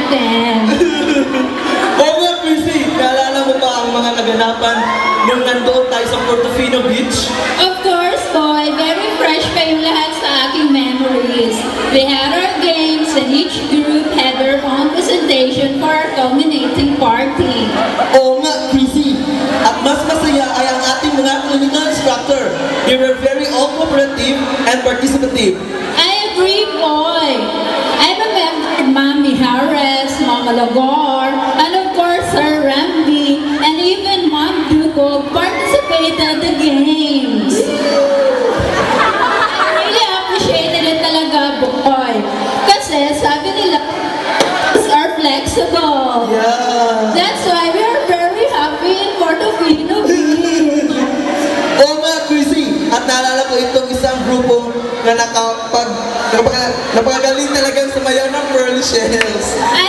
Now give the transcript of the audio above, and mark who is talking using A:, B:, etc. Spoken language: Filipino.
A: them.
B: Oo nga, Chrissy, naalala mo ba ang mga naganapan nung nandoon tayo sa Portofino Beach?
A: Of course, boy, very fresh kayong lahat sa aking memories. We had our games and each group had their own presentation for our culminating party.
B: Oo nga, Chrissy. At mas masaya ay ang ating mga clinical instructor. They were very all cooperative and participative.
A: I agree, boy. I remembered Mommy Harris, Mama Lagor, and of course Sir Rambi, and even Mom Duco participated in the games. I really appreciated it talaga, boy. Kasi sabi nila, are flexible.
B: Yeah.
A: That's why we are very happy in Portofino Beach.
B: Oo nga, Chrissy. At naalala ko itong isang grupo na napakagaling talagang sumayaw ng Pearl Shells.
A: I